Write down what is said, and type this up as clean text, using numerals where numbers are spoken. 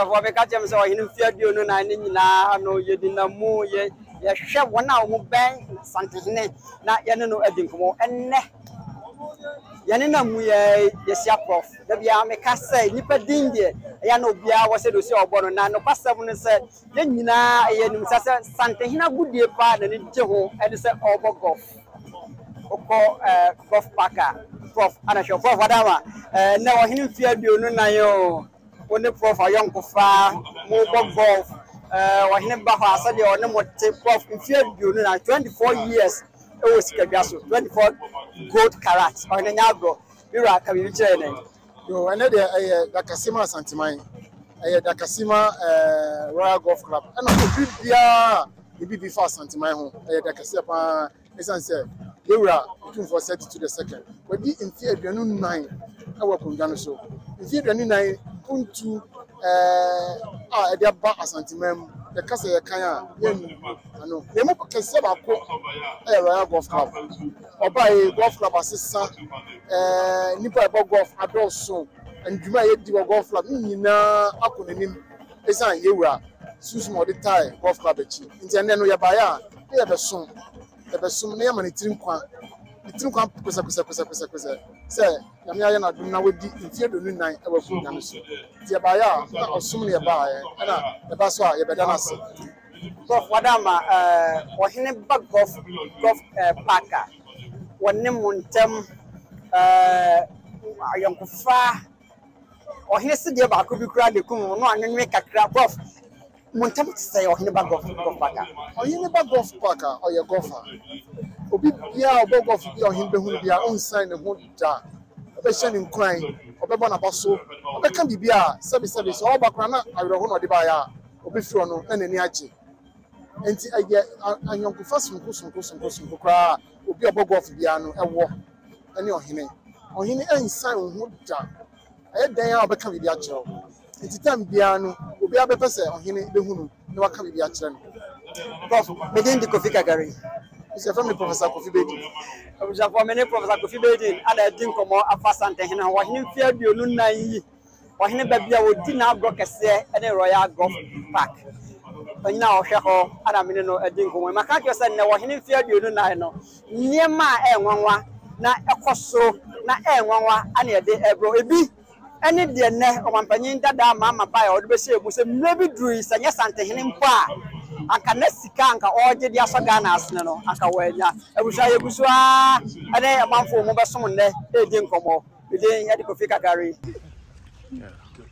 for the catch him so in fear you no na no ye dinamu ye share one hour ben Asantehene na ye no adinkomo enne yanina mu ye sia prof da bia me ka say nipa din de ya no bia wo se do se obo no na no pasem no se ye nyina ye nim se Asantehene agudie pa na ni je ho e se obo golf oko golf parker prof ana show prof adama na wo hinu fia bio no na yo woni prof ayonko fa mo golf wo hinu ba ho asade o ne mo te prof fia bio no na 24 years it was Kabiaso 24 gold carats on the Nagro. You are coming to you another Dakasima Santimai, Dakasima Royal Golf Club, and a bit before Santimai home, Dakasima, as I said, they were looking for 30 to the second. But the in theater, 9, I work on Ganoso. In theater, 9, point to their bar Asantimem. The Casa Kaya, I know. They more can say about a Royal Golf Club or buy a golf club assistant, Nipa Golf adult soon, and you may do a golf club. Nina, Akunim, Esan Yura, Susan or the Thai Golf Club. In the end, we are by they have a soon. They have a soon name and it's in Quan. It's in Quan, say, Yamiana do now with the interior do 9 hours. The Abaya, or soon nearby, and the Baswa, Yabadas. Prof Wadama, or him bug golf parker. One name on them, young far, or he said about could be crowd the Kumu, no, and make a crab off. Montem to say, or him bug golf parker, or you never golf parker or your golfer. Obia, bog of your him who be our own sign of one jar. A shining crying, or Babana Basso, or can be beer, service, all Bacrana, I will hold the buyer, or be thrown and any achi. And I get a young first from cry, will be a bog of piano, a walk, and your hine. Or him ain't sign wood jar. I had day I'll become the actual. It's time piano will be a better say on him, the who no can be the actual. Prof, begin the coffee cagari. It's a family Professor Coffee Baby. I was a former Professor Coffee Baby, and I didn't come out of Asantehene, or him feared you no nai, or him baby would dinner broke a say at a Royal Golf Park. But now, Shaho, and I mean, no, I didn't go. My country said, no, him feared you no nai, no. Near my one, not a costo, not a one, and a day, a bro, a bee. Any dear neck or company that mamma buy or the say was a maybe dreams and yes, Asantehene. I can see can't all the Asaganas, no, Akawaya. I wish I was a day a month for mobile someone there, they didn't come up. We didn't get the coffee cagari. Yeah, good.